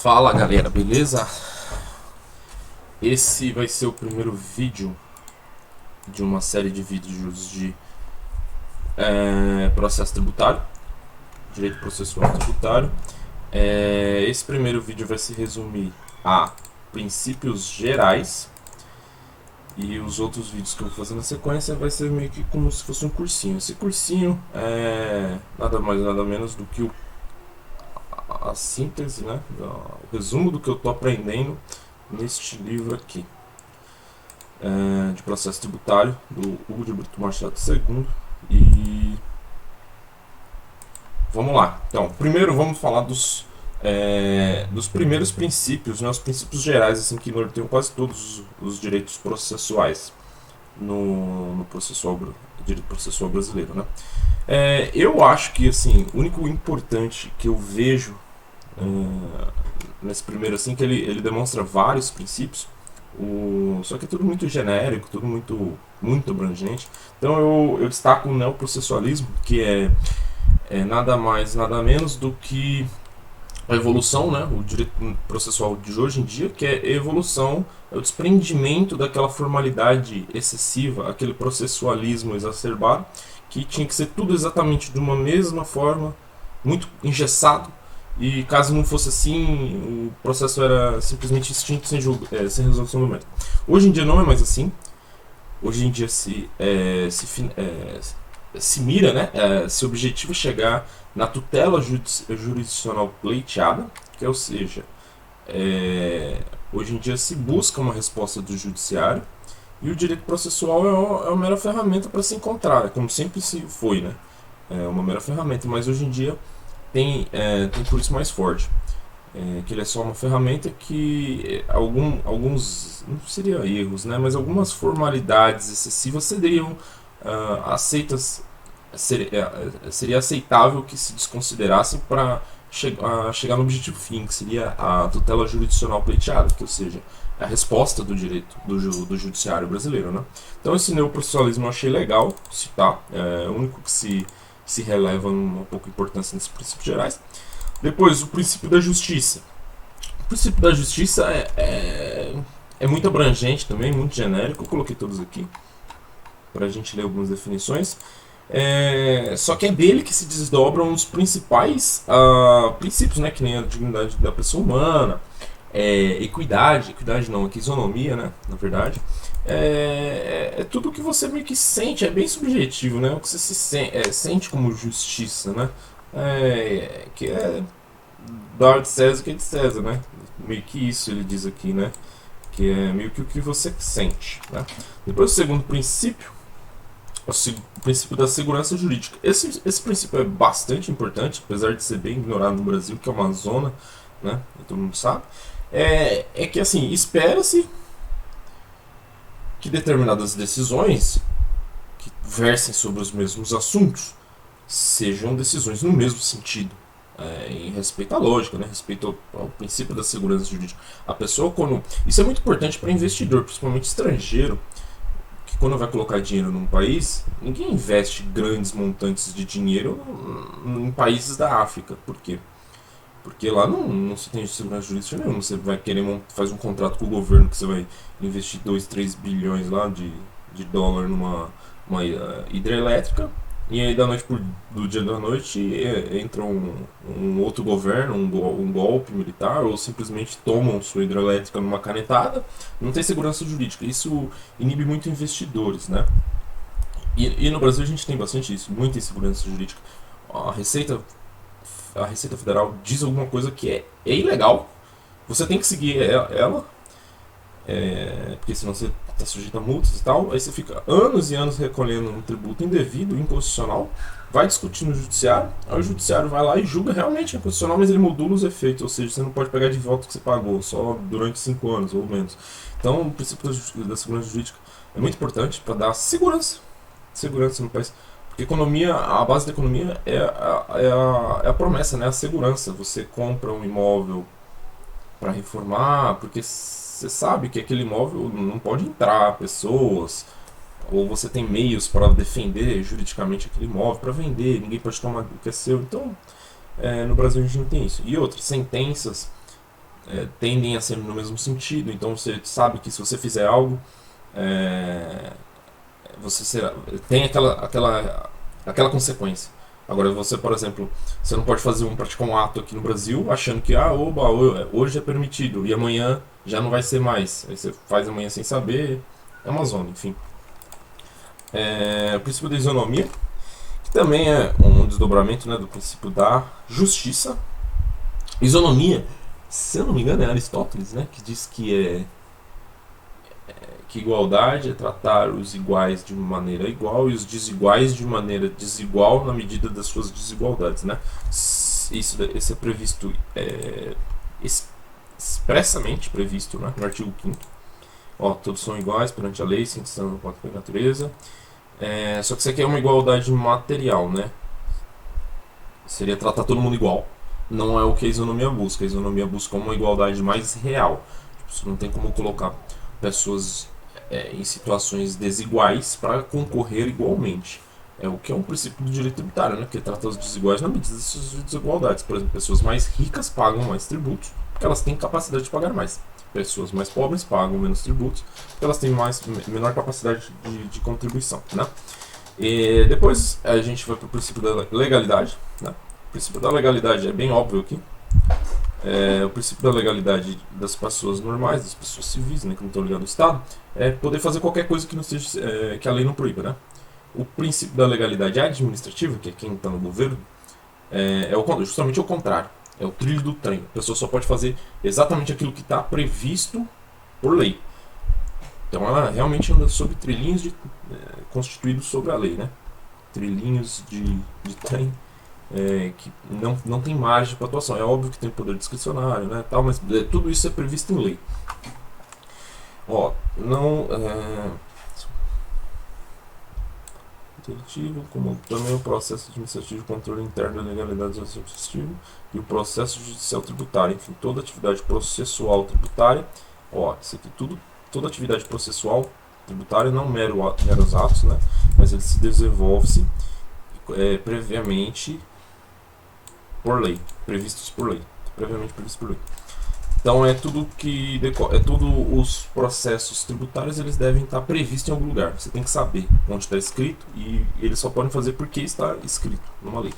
Fala galera, beleza? Esse vai ser o primeiro vídeo de uma série de vídeos de processo tributário, direito processual tributário. Esse primeiro vídeo vai se resumir a princípios gerais, e os outros vídeos que eu vou fazer na sequência vai ser meio que como se fosse um cursinho. Esse cursinho é nada mais nada menos do que a síntese, né? O resumo do que eu estou aprendendo neste livro aqui, de processo tributário, do Hugo de Brito Machado II. E vamos lá. Então, primeiro vamos falar dos primeiros princípios, né, os princípios gerais assim, que norteiam quase todos os direitos processuais no direito processual brasileiro, né? Eu acho que assim, o único importante que eu vejo nesse primeiro assim, que ele demonstra vários princípios, só que é tudo muito genérico, tudo muito abrangente. Então eu destaco o neoprocessualismo, que é nada mais, nada menos do que a evolução, né, o direito processual de hoje em dia, que é a evolução, é o desprendimento daquela formalidade excessiva, aquele processualismo exacerbado, que tinha que ser tudo exatamente de uma mesma forma, muito engessado, e caso não fosse assim, o processo era simplesmente extinto sem resolução do mérito. Hoje em dia não é mais assim. Hoje em dia se mira, né, se o objetivo é chegar na tutela jurisdicional pleiteada, que ou seja, hoje em dia se busca uma resposta do judiciário, e o direito processual é uma mera ferramenta para se encontrar, como sempre se foi, né? É uma mera ferramenta, mas hoje em dia tem por isso mais forte, que ele é só uma ferramenta que alguns, não seria erros, né, mas algumas formalidades excessivas seriam aceitas, seria aceitável que se desconsiderassem para chegar no objetivo fim, que seria a tutela jurisdicional pleiteada, que ou seja, a resposta do direito do judiciário brasileiro, né? Então esse neoprocessualismo eu achei legal citar, é o único que se releva uma pouca importância nesses princípios gerais. Depois, o princípio da justiça. O princípio da justiça é muito abrangente também, muito genérico. Eu coloquei todos aqui para a gente ler algumas definições. Só que é dele que se desdobram os principais princípios, né, que nem a dignidade da pessoa humana, equidade não, aqui isonomia, né, na verdade. É tudo que você meio que sente, é bem subjetivo, né, o que você sente como justiça, né, que é dar de César o que é de César, né, meio que isso ele diz aqui, né, que é meio que o que você sente, né. Depois o segundo princípio, o princípio da segurança jurídica. Esse princípio é bastante importante, apesar de ser bem ignorado no Brasil, que é uma zona, né, todo mundo sabe. É que assim, espera-se que determinadas decisões que versem sobre os mesmos assuntos sejam decisões no mesmo sentido, em respeito à lógica, né, respeito ao princípio da segurança jurídica. A pessoa, isso é muito importante para investidor, principalmente estrangeiro, que quando vai colocar dinheiro num país, ninguém investe grandes montantes de dinheiro em países da África. Por quê? Porque lá não se tem segurança jurídica nenhuma. Você vai querer faz um contrato com o governo que você vai investir 2, 3 bilhões lá de dólar numa hidrelétrica, e aí do dia da noite entra um outro governo, um golpe militar, ou simplesmente tomam sua hidrelétrica numa canetada. Não tem segurança jurídica. Isso inibe muito investidores, né? E no Brasil a gente tem bastante isso, muita insegurança jurídica. A Receita Federal diz alguma coisa que é ilegal, você tem que seguir ela, porque senão você está sujeito a multas e tal. Aí você fica anos e anos recolhendo um tributo indevido, inconstitucional, vai discutir no judiciário, aí o judiciário vai lá e julga realmente inconstitucional, mas ele modula os efeitos, ou seja, você não pode pegar de volta o que você pagou, só durante 5 anos ou menos. Então o princípio da segurança jurídica é muito importante para dar segurança no país. Porque economia, a base da economia é a promessa, né? A segurança. Você compra um imóvel para reformar, porque você sabe que aquele imóvel não pode entrar pessoas, ou você tem meios para defender juridicamente aquele imóvel, para vender, ninguém pode tomar o que é seu. Então, no Brasil a gente não tem isso. E outras sentenças tendem a ser no mesmo sentido, então você sabe que se você fizer algo, é, você será, tem aquela consequência. Agora você, por exemplo, você não pode praticar um ato aqui no Brasil achando que oba, hoje é permitido e amanhã já não vai ser mais. Aí você faz amanhã sem saber, é uma zona, enfim. O princípio da isonomia, que também é um desdobramento, né, do princípio da justiça. Isonomia, se eu não me engano, é Aristóteles, né, que diz que igualdade é tratar os iguais de maneira igual e os desiguais de maneira desigual na medida das suas desigualdades, né? Isso é previsto, expressamente previsto, né, no artigo 5º. Todos são iguais perante a lei, sem distinção no pacto da natureza. Só que isso aqui é uma igualdade material, né? Seria tratar todo mundo igual. Não é o que a isonomia busca. A isonomia busca uma igualdade mais real. Você não tem como colocar pessoas em situações desiguais para concorrer igualmente. O que é um princípio do direito tributário, né? Que trata os desiguais na medida das suas desigualdades. Por exemplo, pessoas mais ricas pagam mais tributos porque elas têm capacidade de pagar mais. Pessoas mais pobres pagam menos tributos porque elas têm menor capacidade de contribuição, né? E depois a gente vai para o princípio da legalidade, né? O princípio da legalidade é bem óbvio aqui. O princípio da legalidade das pessoas normais, das pessoas civis, né, que não estão ligadas ao Estado, é poder fazer qualquer coisa que não seja, que a lei não proíba, né? O princípio da legalidade administrativa, que é quem está no governo, justamente o contrário. É o trilho do trem. A pessoa só pode fazer exatamente aquilo que está previsto por lei. Então ela realmente anda sobre trilhinhos constituídos sobre a lei, né? Trilhinhos de trem. Que não tem margem para atuação. É óbvio que tem poder discricionário, né, tal, mas tudo isso é previsto em lei. Como também o processo administrativo de controle interno da legalidade administrativa e o processo judicial tributário, enfim, toda atividade processual tributária. Isso aqui toda atividade processual tributária, não meros atos, né, mas ele se desenvolve-se previamente por lei, previstos por lei, previamente previstos por lei. Então todos os processos tributários, eles devem estar previstos em algum lugar. Você tem que saber onde está escrito e eles só podem fazer porque está escrito numa lei.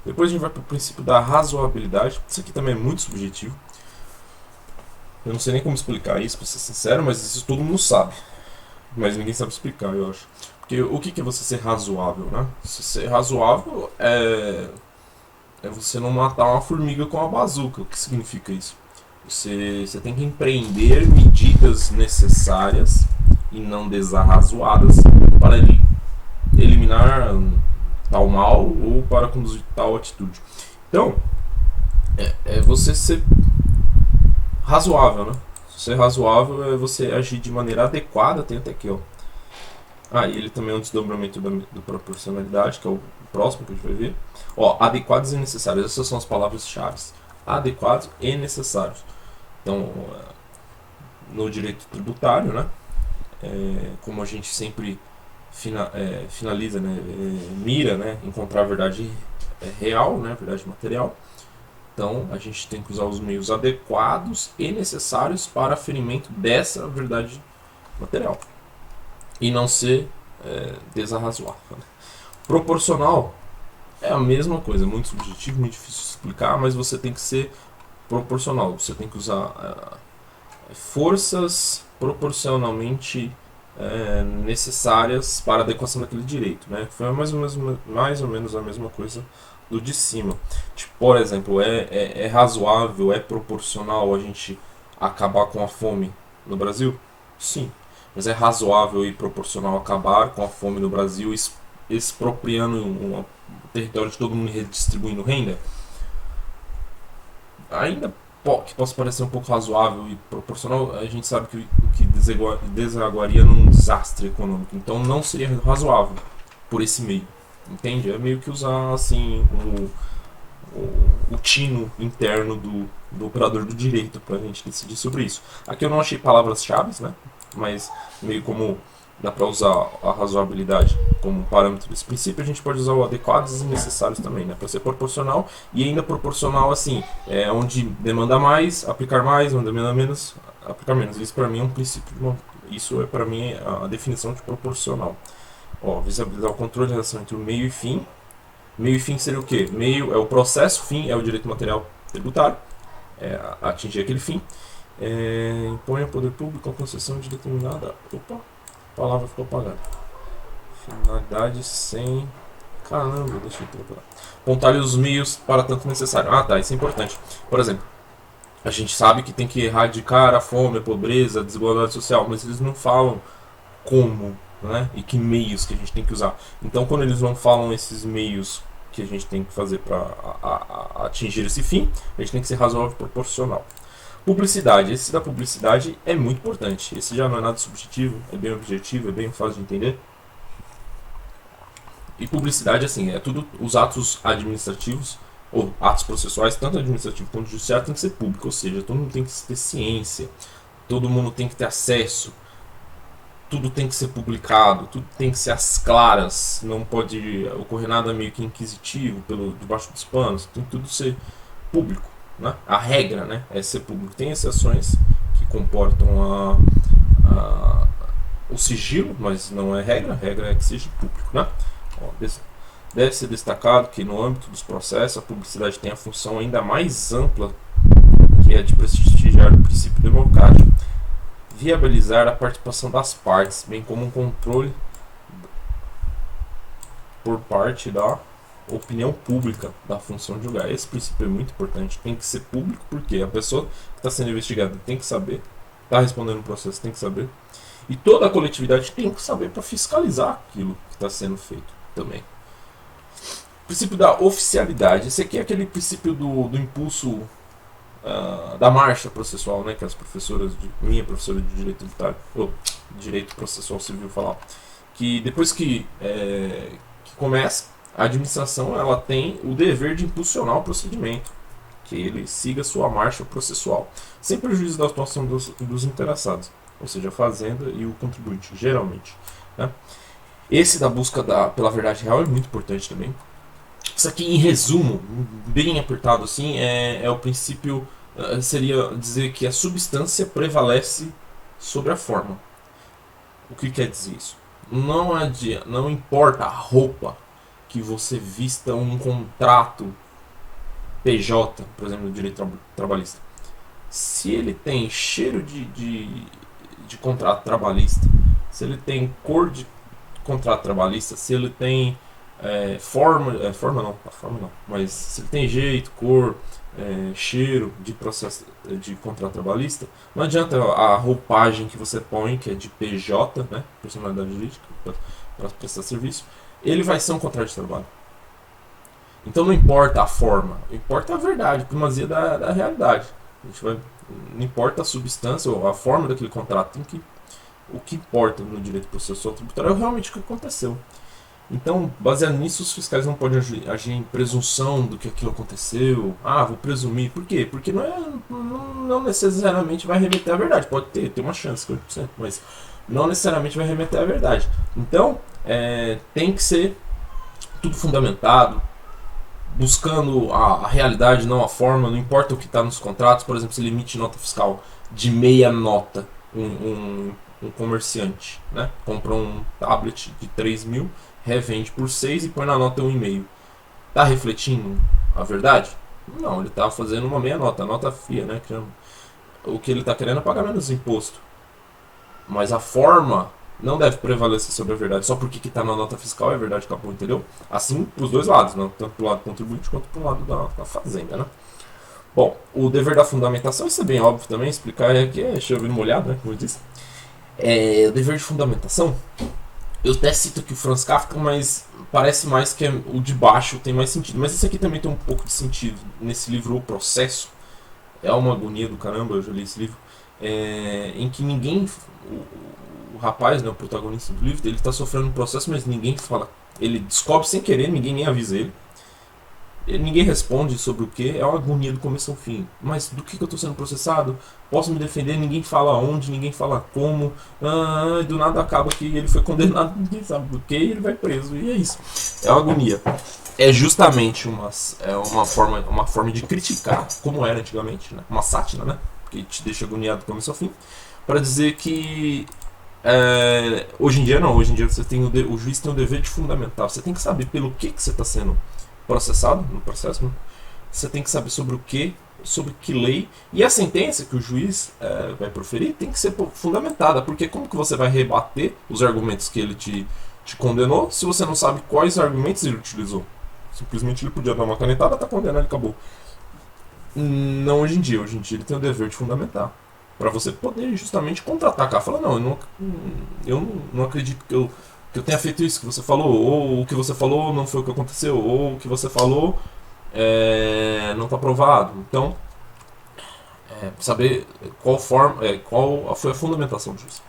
Depois a gente vai para o princípio da razoabilidade. Isso aqui também é muito subjetivo. Eu não sei nem como explicar isso, para ser sincero, mas isso todo mundo sabe. Mas ninguém sabe explicar, eu acho. Porque o que é você ser razoável, né? Ser razoável é você não matar uma formiga com uma bazuca. O que significa isso? Você tem que empreender medidas necessárias e não desarrazoadas para eliminar tal mal ou para conduzir tal atitude. Então, é você ser razoável, né? Ser razoável é você agir de maneira adequada. Tem até aqui, e ele também é um desdobramento da proporcionalidade, que é o próximo que a gente vai ver. Adequados e necessários. Essas são as palavras-chave. Adequados e necessários. Então, no direito tributário, né, como a gente sempre finaliza, né, mira, né, encontrar a verdade real, né, a verdade material. Então, a gente tem que usar os meios adequados e necessários para aferimento dessa verdade material e não ser desarrazoável. Proporcional é a mesma coisa, muito subjetivo, muito difícil de explicar, mas você tem que ser proporcional. Você tem que usar forças proporcionalmente necessárias para a adequação daquele direito, né? Foi mais ou menos a mesma coisa do de cima. Tipo, por exemplo, é razoável, é proporcional a gente acabar com a fome no Brasil? Sim. Mas é razoável e proporcional acabar com a fome no Brasil expropriando um território de todo mundo e redistribuindo renda? Ainda que possa parecer um pouco razoável e proporcional, a gente sabe que desaguaria num desastre econômico. Então não seria razoável por esse meio. Entende? É meio que usar assim o tino interno do operador do direito para a gente decidir sobre isso. Aqui eu não achei palavras-chave, né? Mas meio como dá para usar a razoabilidade como parâmetro desse princípio. A gente pode usar o adequados e necessários também, né? Para ser proporcional, e ainda proporcional assim, onde demanda mais, aplicar mais, onde demanda menos, aplicar menos. Isso para mim é um princípio, isso é para mim a definição de proporcional. Ó, visibilizar o controle de relação entre o meio e fim. Meio e fim seria o quê? Meio é o processo, fim é o direito material tributário, atingir aquele fim. Impõe ao poder público a concessão de determinada. Opa, a palavra ficou apagada. Finalidade sem. Caramba, deixa eu procurar. Apontar os meios para tanto necessário. Ah, tá, isso é importante. Por exemplo, a gente sabe que tem que erradicar a fome, a pobreza, a desigualdade social, mas eles não falam como, né? E que meios que a gente tem que usar. Então, quando eles não falam esses meios que a gente tem que fazer para atingir esse fim, a gente tem que ser razoável e proporcional. Publicidade. Esse da publicidade é muito importante. Esse já não é nada subjetivo, é bem objetivo, é bem fácil de entender. E publicidade, assim, é tudo os atos administrativos ou atos processuais, tanto administrativo quanto judiciário, tem que ser público, ou seja, todo mundo tem que ter ciência, todo mundo tem que ter acesso, tudo tem que ser publicado, tudo tem que ser às claras, não pode ocorrer nada meio que inquisitivo pelo debaixo dos panos, tem que tudo ser público, né? A regra, né, é ser público. Tem exceções que comportam o sigilo, mas não é regra, a regra é que seja público, né? Ó, deve ser destacado que no âmbito dos processos a publicidade tem a função ainda mais ampla, que é de prestigiar o princípio democrático, viabilizar a participação das partes, bem como um controle por parte da opinião pública da função de julgar. Esse princípio é muito importante, tem que ser público, porque a pessoa que está sendo investigada tem que saber, está respondendo o processo tem que saber, e toda a coletividade tem que saber para fiscalizar aquilo que está sendo feito também. Princípio da oficialidade. Esse aqui é aquele princípio do impulso da marcha processual, né, que as professoras, minha professora de direito tributário, ou direito processual civil falava, que depois que começa, a administração ela tem o dever de impulsionar o procedimento, que ele siga sua marcha processual, sem prejuízo da atuação dos interessados, ou seja, a fazenda e o contribuinte, geralmente, né? Esse da busca pela verdade real é muito importante também. Isso aqui, em resumo, bem apertado assim, é o princípio, seria dizer que a substância prevalece sobre a forma. O que quer dizer isso? Não importa a roupa que você vista um contrato PJ, por exemplo, no direito trabalhista. Se ele tem cheiro de contrato trabalhista, se ele tem cor de contrato trabalhista, se ele tem forma não, mas se ele tem jeito, cor, cheiro de processo de contrato trabalhista, não adianta a roupagem que você põe, que é de PJ, né, personalidade jurídica, para prestar serviço, ele vai ser um contrato de trabalho. Então não importa a forma, importa a verdade, a primazia da realidade. Não importa a substância ou a forma daquele contrato, o que importa no direito processual tributário é realmente o que aconteceu. Então, baseado nisso, os fiscais não podem agir em presunção do que aquilo aconteceu. Vou presumir. Por quê? Porque não necessariamente vai remeter à verdade. Pode ter uma chance, 50%, mas não necessariamente vai remeter à verdade. Então, tem que ser tudo fundamentado, buscando a realidade, não a forma. Não importa o que está nos contratos. Por exemplo, se ele emite nota fiscal de meia nota, um comerciante, né, compra um tablet de 3 mil, revende por 6 e põe na nota 1,5. Está refletindo a verdade? Não, ele está fazendo uma meia nota, a nota fria, né? O que ele está querendo é pagar menos imposto. Mas a forma não deve prevalecer sobre a verdade. Só porque está na nota fiscal é verdade, acabou, entendeu? Assim para os dois lados, né? Tanto para o lado do contribuinte quanto para o lado da fazenda, né? Bom, o dever da fundamentação, isso é bem óbvio também, explicar aqui é chover molhado, né? Como eu disse. O dever de fundamentação, eu até cito aqui o Franz Kafka, mas parece mais que o de baixo tem mais sentido. Mas esse aqui também tem um pouco de sentido. Nesse livro, O Processo, é uma agonia do caramba, eu já li esse livro, em que ninguém, o rapaz, né, o protagonista do livro, ele está sofrendo um processo, mas ninguém fala. Ele descobre sem querer, ninguém nem avisa ele. Ninguém responde sobre o que, é uma agonia do começo ao fim. Mas do que eu estou sendo processado? Posso me defender? Ninguém fala onde, ninguém fala como. Do nada acaba que ele foi condenado, ninguém sabe do que, e ele vai preso. E é isso. É uma agonia. É justamente uma forma de criticar, como era antigamente, né? Uma sátira, né? Que te deixa agoniado do começo ao fim. Para dizer que hoje em dia não, hoje em dia você tem o juiz tem o dever de fundamentar. Você tem que saber pelo que você está sendo processado no processo, né? Você tem que saber sobre o que, sobre que lei, e a sentença que o juiz vai proferir tem que ser fundamentada, porque como que você vai rebater os argumentos que ele te condenou se você não sabe quais argumentos ele utilizou? Simplesmente ele podia dar uma canetada, tá condenado e acabou. Não hoje em dia ele tem o dever de fundamentar, para você poder justamente contra-atacar, falar, não, eu não acredito que eu tenha feito isso que você falou, ou o que você falou não foi o que aconteceu, ou o que você falou não está provado. Então, saber qual foi a fundamentação disso.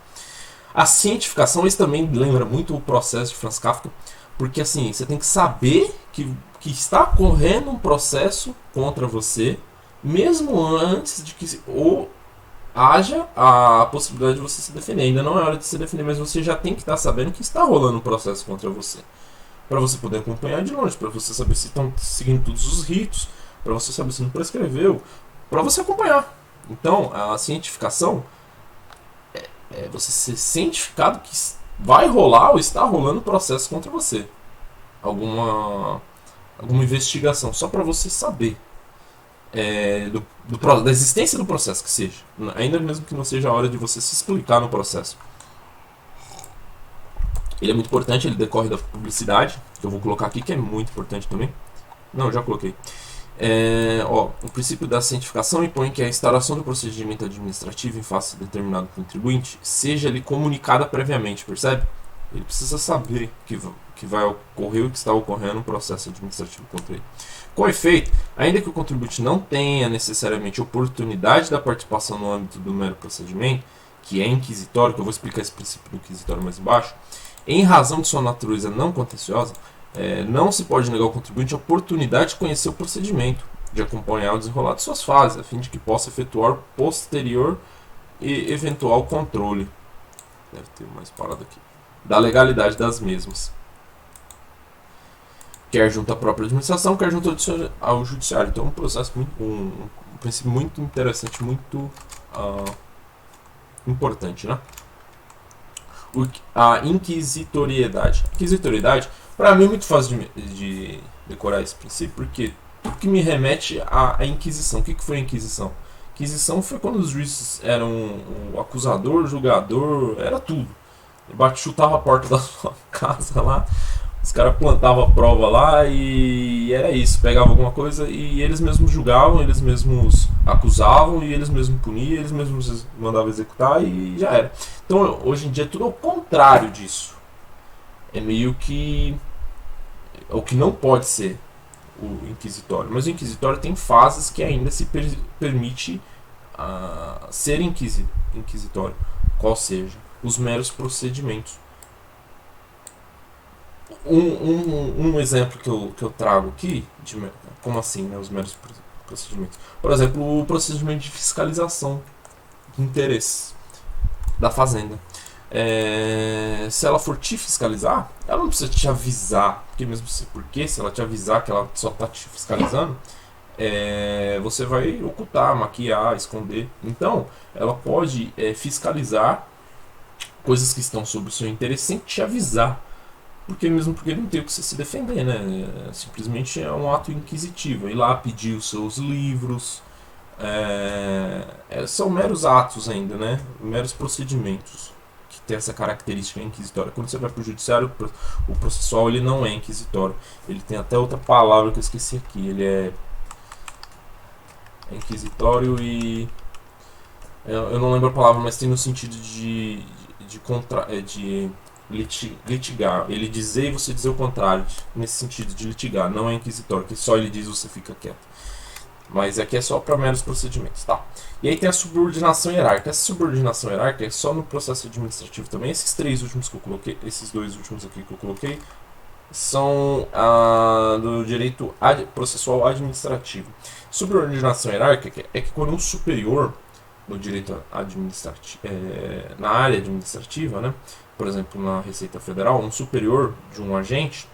A cientificação, isso também lembra muito o processo de Franz Kafka, porque assim, você tem que saber que está correndo um processo contra você, mesmo antes de que haja a possibilidade de você se defender. Ainda não é hora de se defender, mas você já tem que estar sabendo que está rolando um processo contra você. Para você poder acompanhar de longe, para você saber se estão seguindo todos os ritos, para você saber se não prescreveu, para você acompanhar. Então, a cientificação é você ser cientificado que vai rolar ou está rolando processo contra você. Alguma investigação, só para você saber. Da existência do processo que seja, ainda mesmo que não seja a hora de você se explicar no processo. Ele é muito importante, ele decorre da publicidade, que eu vou colocar aqui, que é muito importante também. Não, já coloquei. O princípio da cientificação impõe que a instauração do procedimento administrativo em face de determinado contribuinte seja lhe comunicada previamente, percebe? Ele precisa saber que vai ocorrer o que está ocorrendo no processo administrativo contra ele. Com efeito, ainda que o contribuinte não tenha necessariamente oportunidade da participação no âmbito do mero procedimento, que é inquisitório, que eu vou explicar esse princípio do inquisitório mais embaixo, em razão de sua natureza não contenciosa, não se pode negar ao contribuinte a oportunidade de conhecer o procedimento, de acompanhar o desenrolar de suas fases, a fim de que possa efetuar posterior e eventual controle. Deve ter mais parada aqui. Da legalidade das mesmas. Quer junto à própria administração, quer junto ao judiciário. Então é um processo um princípio muito interessante, muito importante, né? A inquisitoriedade. Inquisitoriedade, para mim é muito fácil de decorar esse princípio, porque tudo que me remete à Inquisição. O que foi a Inquisição? Inquisição foi quando os juízes eram o acusador, o julgador, era tudo. Chutava a porta da sua casa lá, os caras plantavam a prova lá e era isso. Pegava alguma coisa e eles mesmos julgavam, eles mesmos acusavam e eles mesmos puniam, eles mesmos mandavam executar e já era. Então hoje em dia é tudo ao contrário disso. É meio que o que não pode ser o inquisitório. Mas o inquisitório tem fases que ainda se permite ser inquisitório. Qual seja os meros procedimentos. Um exemplo que eu trago aqui, como assim, né, os meros procedimentos? Por exemplo, o procedimento de fiscalização de interesse da fazenda. Se ela for te fiscalizar, ela não precisa te avisar, porque se ela te avisar que ela só está te fiscalizando, você vai ocultar, maquiar, esconder. Então, ela pode fiscalizar coisas que estão sob o seu interesse sem te avisar. Porque não tem o que você se defender, né? Simplesmente é um ato inquisitivo. Ir lá pedir os seus livros. São meros atos ainda, né? Meros procedimentos que tem essa característica inquisitória. Quando você vai para o judiciário, o processual ele não é inquisitório. Ele tem até outra palavra que eu esqueci aqui. Ele é inquisitório e... Eu não lembro a palavra, mas tem no sentido de litigar. Ele dizer e você dizer o contrário, nesse sentido de litigar. Não é inquisitório, que só ele diz e você fica quieto. Mas aqui é só para meros procedimentos, tá? E aí tem a subordinação hierárquica. Essa subordinação hierárquica é só no processo administrativo também. Esses três últimos que eu coloquei, esses dois últimos aqui que eu coloquei, são do direito processual administrativo. Subordinação hierárquica é que quando um superior no direito administrativo, na área administrativa, né, por exemplo, na Receita Federal, um superior de um agente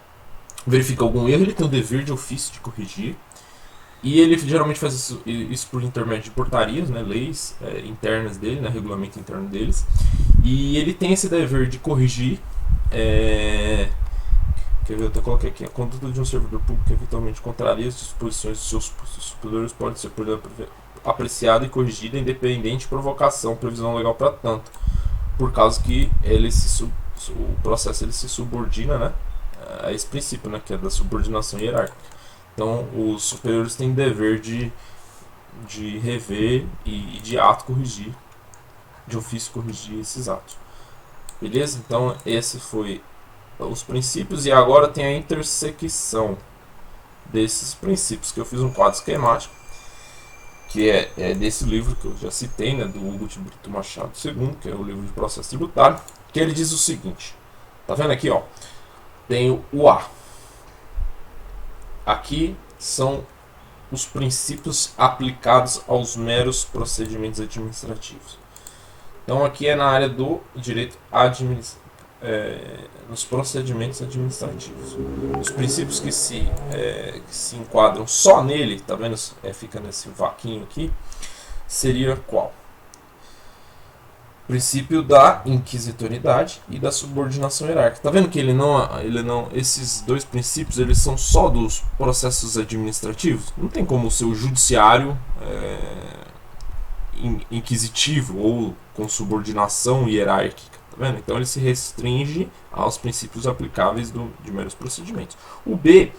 verifica algum erro, ele tem o dever de ofício de corrigir, e ele geralmente faz isso por intermédio de portarias, né, leis internas dele, né, regulamento interno deles, e ele tem esse dever de corrigir. Quer ver, eu até coloquei aqui: a conduta de um servidor público eventualmente contraria as disposições de seus superiores pode ser apreciada e corrigida independente de provocação, previsão legal para tanto, por causa que o processo ele se subordina, né, a esse princípio, né, que é da subordinação hierárquica. Então, os superiores têm dever de rever e de ato corrigir, de ofício corrigir esses atos. Beleza? Então, esse foi os princípios, e agora tem a intersecção desses princípios, que eu fiz um quadro esquemático, que é desse livro que eu já citei, né, do Hugo de Brito Machado II, que é o livro de processo tributário, que ele diz o seguinte: tá vendo aqui, ó? Tem o A. Aqui são os princípios aplicados aos meros procedimentos administrativos. Então aqui é na área do direito administrativo, nos procedimentos administrativos. Os princípios que se enquadram só nele, tá vendo? Fica nesse vaquinho aqui, seria qual? Princípio da inquisitoriedade e da subordinação hierárquica. Tá vendo que ele não, esses dois princípios eles são só dos processos administrativos? Não tem como ser o judiciário inquisitivo ou com subordinação hierárquica. Tá vendo? Então ele se restringe aos princípios aplicáveis de meros procedimentos. O B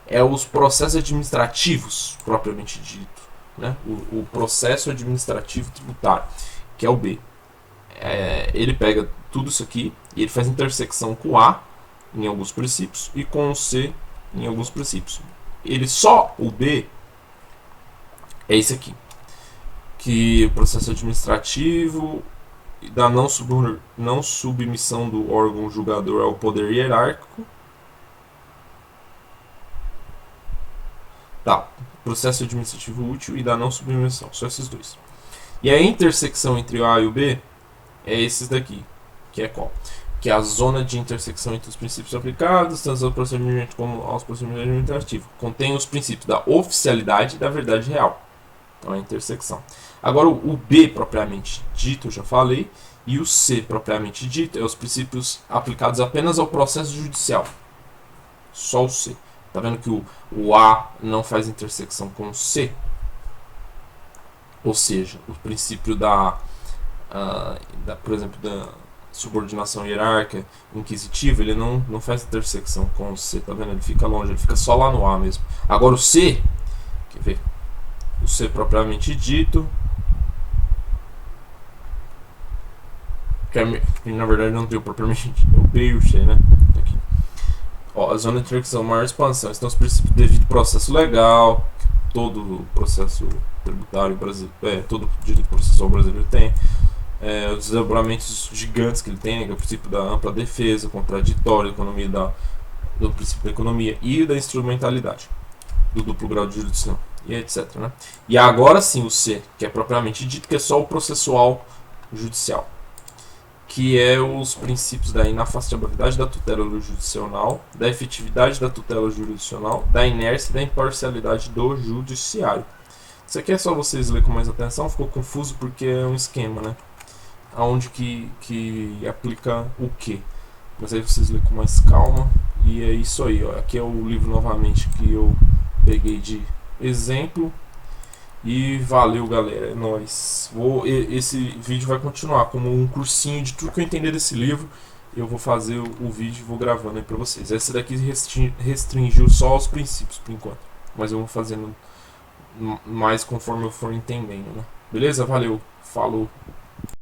é os processos administrativos propriamente dito, né? O processo administrativo tributário, que é o B. Ele pega tudo isso aqui e ele faz intersecção com o A em alguns princípios e com o C em alguns princípios. O B é esse aqui, que o processo administrativo da não submissão do órgão julgador ao poder hierárquico. Tá, processo administrativo útil e da não submissão, só esses dois. E a intersecção entre o A e o B é esses daqui, que é qual? Que é a zona de intersecção entre os princípios aplicados, tanto ao procedimento como aos procedimentos administrativos. Contém os princípios da oficialidade e da verdade real. Então é a intersecção. Agora o B propriamente dito, eu já falei, e o C propriamente dito é os princípios aplicados apenas ao processo judicial. Só o C. Tá vendo que o A não faz intersecção com o C? Ou seja, o princípio por exemplo, da subordinação hierárquica inquisitiva, ele não faz intersecção com o C, tá vendo? Ele fica longe, ele fica só lá no A mesmo. Agora o C, quer ver? O C propriamente dito, que na verdade não tem o propriamente dito, o B e o C, né? Aqui. Ó, a zona de intersecção, maior expansão. Então os princípios devido processo legal, todo o processo tributário brasileiro, todo o direito processual brasileiro tem. Os desdobramentos gigantes que ele tem, que é o princípio da ampla defesa, contraditório, economia do princípio da economia e da instrumentalidade, do duplo grau de jurisdição, e etc. Né? E agora sim o C, que é propriamente dito, que é só o processual judicial, que é os princípios da inafastabilidade da tutela jurisdicional, da efetividade da tutela jurisdicional, da inércia e da imparcialidade do judiciário. Isso aqui é só vocês lerem com mais atenção, ficou confuso porque é um esquema, né? Aonde que aplica o que. Mas aí vocês lêem com mais calma. E é isso aí, ó. Aqui é o livro novamente que eu peguei de exemplo. E valeu, galera, é nóis. Esse vídeo vai continuar como um cursinho de tudo que eu entender desse livro. Eu vou fazer o vídeo e vou gravando aí pra vocês. Essa daqui restringiu só os princípios por enquanto, mas eu vou fazendo mais conforme eu for entendendo, né? Beleza? Valeu, falou.